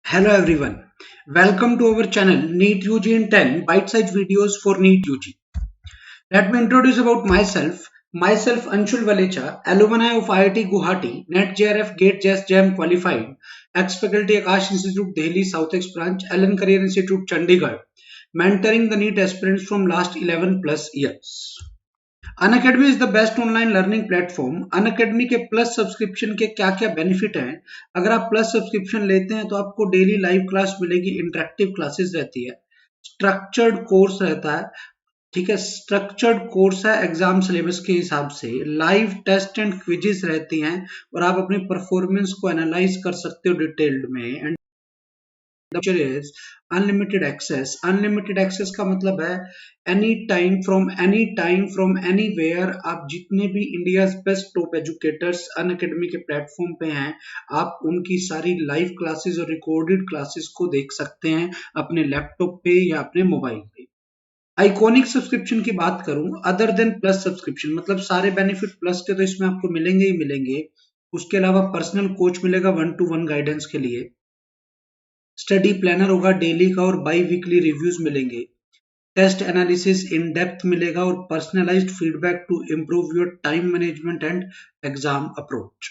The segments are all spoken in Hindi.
Hello everyone. Welcome to our channel NEET UG in 10 bite-sized videos for NEET UG. Let me introduce about myself. Myself Anshul Valecha, alumni of IIT Guwahati, NET JRF GATE JAS JAM qualified, ex-faculty Akash Institute Delhi Southex branch, Allen Career Institute Chandigarh, mentoring the NEET aspirants from last 11 plus years. Unacademy is the best online learning platform. Unacademy के प्लस सब्सक्रिप्शन के क्या क्या बेनिफिट हैं? अगर आप प्लस सब्सक्रिप्शन लेते हैं तो आपको डेली लाइव क्लास मिलेगी, इंटरेक्टिव क्लासेस रहती है, स्ट्रक्चर्ड कोर्स रहता है, ठीक है, स्ट्रक्चर्ड कोर्स है एग्जाम सिलेबस के हिसाब से, लाइव टेस्ट एंड क्विजेस रहती हैं और आप अपनी परफॉर्मेंस को एनालाइज कर सकते हो डिटेल्ड में। And the feature is unlimited access. Unlimited access का मतलब है any time from anywhere। आप जितने भी India best top educators Unacademy के प्लेटफॉर्म पे हैं, आप उनकी सारी लाइव क्लासेस और रिकॉर्डेड क्लासेस को देख सकते हैं अपने लैपटॉप पे या अपने मोबाइल पे। आइकॉनिक सब्सक्रिप्शन की बात करूं, अदर देन प्लस सब्सक्रिप्शन, मतलब सारे बेनिफिट प्लस के तो इसमें आपको मिलेंगे ही मिलेंगे। उसके अलावा पर्सनल कोच मिलेगा 1-to-1 गाइडेंस के लिए, स्टडी प्लानर होगा डेली का और बाई वीकली रिव्यूज मिलेंगे, टेस्ट एनालिसिस इन डेप्थ मिलेगा और personalised feedback to improve your time management and exam approach.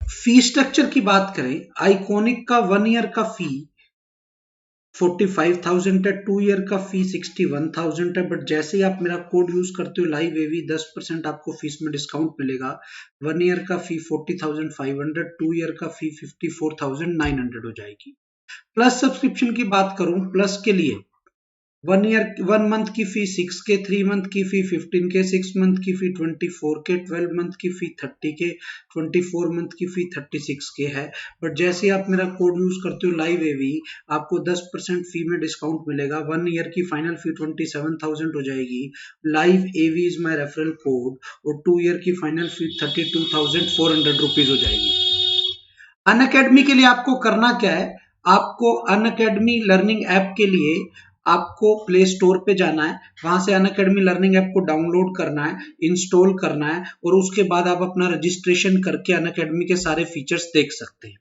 Fee structure की बात करें, आइकॉनिक का 1 ईयर का फी 45,000 है, 2 ईयर का फी 61,000 है। बट जैसे ही आप मेरा कोड यूज करते हो लाइव एवी 10% आपको फीस में डिस्काउंट मिलेगा। 1 ईयर का फी 40,500, 2 ईयर का फी 54,900 हो जाएगी। प्लस सब्सक्रिप्शन की बात करूं, प्लस के लिए 1 मंथ की फी 6K, 3 मंथ की फी 15K, 6 मंथ की फी 24K, 12 मंथ की फी 30K, 24 मंथ की फी 36K है। बट जैसे ही आप मेरा कोड यूज करते हो लाइव एवी, आपको 10% फी में डिस्काउंट मिलेगा। 1 ईयर की फाइनल फी 27,000 हो जाएगी। Live AV is my referral code और 2 ईयर की फाइनल फी 32,400 रुपीज हो जाएगी। अनअकैडमी के लिए आपको करना क्या है? आपको अनअकैडमी लर्निंग ऐप के लिए आपको प्ले स्टोर पे जाना है, वहां से अनअकैडमी लर्निंग ऐप को डाउनलोड करना है, इंस्टॉल करना है और उसके बाद आप अपना रजिस्ट्रेशन करके अनअकैडमी के सारे फीचर्स देख सकते हैं।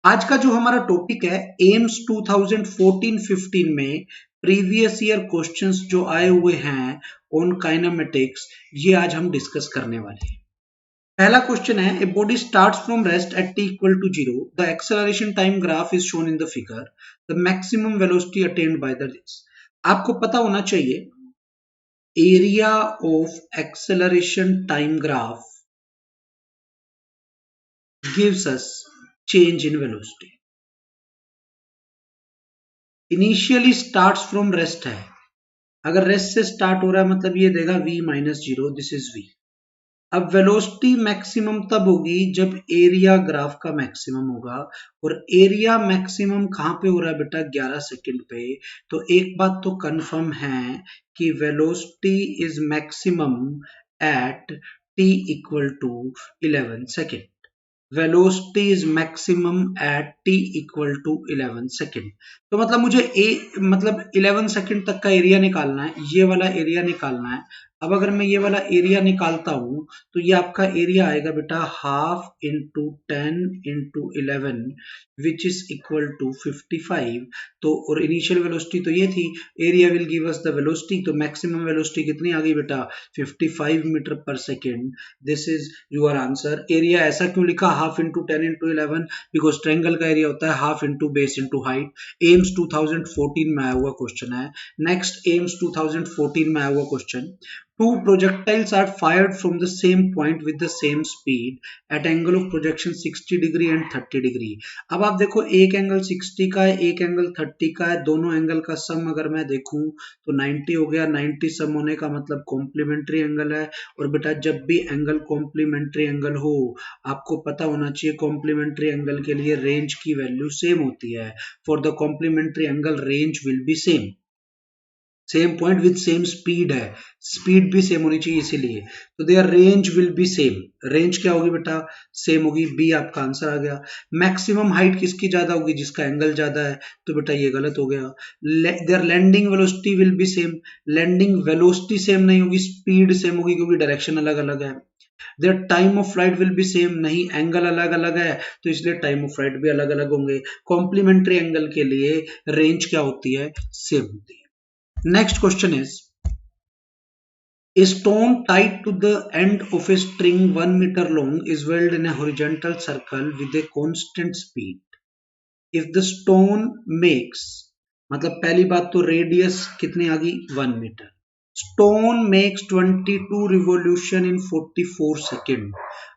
आज का जो हमारा टॉपिक है एम्स 2014-15 में प्रीवियस ईयर क्वेश्चंस जो आए हुए हैं ऑन काइनेमेटिक्स, ये आज हम डिस्कस करने वाले हैं। पहला क्वेश्चन है, a body starts from rest at t equal to 0, the acceleration time graph is shown in the figure, the maximum velocity attend by the this. आपको पता होना चाहिए area of acceleration time graph gives us change in velocity. Initially starts from rest है, अगर रेस्ट से स्टार्ट हो रहा है मतलब ये देगा v-0, दिस इज v। अब वेलोसिटी मैक्सिमम तब होगी जब एरिया ग्राफ का मैक्सिमम होगा, और एरिया मैक्सिमम कहां पे हो रहा है बेटा? 11 सेकंड पे। तो एक बात तो कंफर्म है कि velocity is maximum at t equal to 11 second. Velocity is maximum at t equal to 11 second. तो मतलब मुझे मतलब 11 सेकेंड तक का एरिया निकालना है, ये वाला एरिया निकालना है। अब अगर मैं ये वाला एरिया निकालता हूं तो ये आपका एरिया आएगा बेटा half into 10 into 11 which is equal to 55। तो और इनिशियल वेलोसिटी तो ये थी, area will give us the velocity, तो मैक्सिमम वेलोसिटी कितनी आ गई बेटा? 55 metre per second. This is your answer. Area ऐसा क्यों लिखा half into 10 into 11? Because triangle का एरिया होता है half into base into height. AIIMS 2014 में आया हुआ क्वेश्चन है। नेक्स्ट एम्स 2014 में आया हुआ question, two projectiles are fired from the same point with the same speed at angle of projection 60 degree and 30 degree। अब आप देखो एक एंगल 60 का है, एक एंगल 30 का है, दोनों एंगल का सम अगर मैं देखूं तो 90 हो गया। 90 सम होने का मतलब कॉम्प्लीमेंट्री एंगल है। और बेटा जब भी एंगल कॉम्प्लीमेंट्री एंगल हो, आपको पता होना चाहिए कॉम्प्लीमेंट्री एंगल के लिए रेंज की वैल्यू सेम होती है। For the complementary angle range will be same. Same point with same speed है, स्पीड भी सेम होनी चाहिए इसीलिए, तो their range will be same. Range क्या होगी बेटा? सेम होगी। बी आपका आंसर आ गया। मैक्सिमम हाइट किसकी ज्यादा होगी? जिसका एंगल ज्यादा है, तो बेटा ये गलत हो गया। Their landing velocity will be same. Landing velocity same नहीं होगी, स्पीड सेम होगी क्योंकि डायरेक्शन अलग अलग है। Their time of flight will be same, नहीं एंगल अलग अलग है तो इसलिए टाइम ऑफ फ्लाइट भी अलग अलग होंगे। कॉम्प्लीमेंट्री एंगल के लिए रेंज क्या होती है, सेम होती है। Next question is a stone tied to the end of a string 1 meter long is whirled in a horizontal circle with a constant speed. If the stone makes, मतलब पहली बात तो रेडियस कितनी आ गई 1 metre, stone makes 22 revolution in 44 second.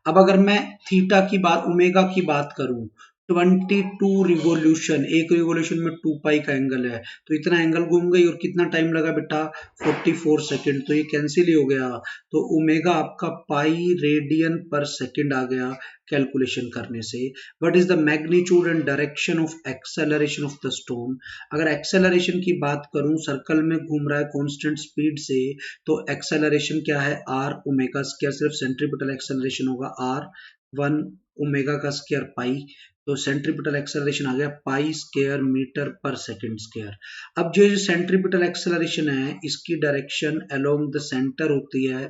अब अगर मैं थीटा की बात, ओमेगा की बात करूं, 22 रिवोल्यूशन, एक रिवोल्यूशन में 2 पाई का एंगल है तो इतना एंगल घूम गई और कितना टाइम लगा बेटा 44 सेकेंड, तो ये कैंसिल ही हो गया। तो ओमेगा आपका पाई रेडियन पर सेकेंड आ गया कैलकुलेशन करने से। What is the magnitude and direction of acceleration of the stone. अगर एक्सेलरेशन की बात करूं, सर्कल में घूम रहा है कांस्टेंट स्पीड से, तो एक्सेलरेशन क्या है आर ओमेगा स्क्वायर, सिर्फ सेंट्रीपिटल एक्सेलरेशन होगा आर 1 ओमेगा का स्क्वायर पाई, तो सेंट्रीपिटल एक्सेलरेशन आ गया पाई स्क्वायर मीटर पर सेकंड स्क्वायर। अब जो सेंट्रीपिटल एक्सेलरेशन है इसकी डायरेक्शन अलोंग द सेंटर होती है,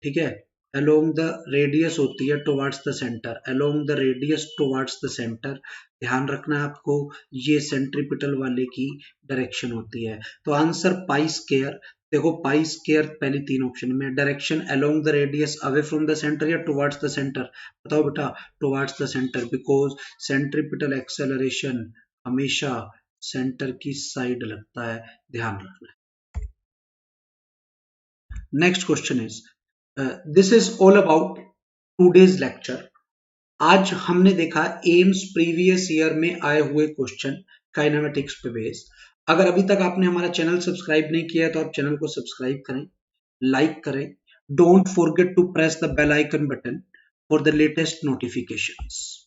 ठीक है, अलोंग द रेडियस होती है towards the centre, along the radius towards the centre, ध्यान रखना है आपको, ये सेंट्रीपिटल वाले की डायरेक्शन होती है। तो आंसर पाई स्क्वायर, देखो पाई स्क्वायर पहली तीन ऑप्शन में, direction along the radius away from the centre या टुवर्ड्स द सेंटर, बताओ बेटा towards the centre, because centripetal acceleration हमेशा सेंटर की साइड लगता है, ध्यान रखना। Next question is this is all about today's lecture. आज हमने देखा एम्स प्रीवियस ईयर में आए हुए क्वेश्चन काइनेमेटिक्स पे बेस्ड। अगर अभी तक आपने हमारा चैनल सब्सक्राइब नहीं किया है तो आप चैनल को सब्सक्राइब करें, लाइक करें, don't forget to press the bell icon button for the latest notifications.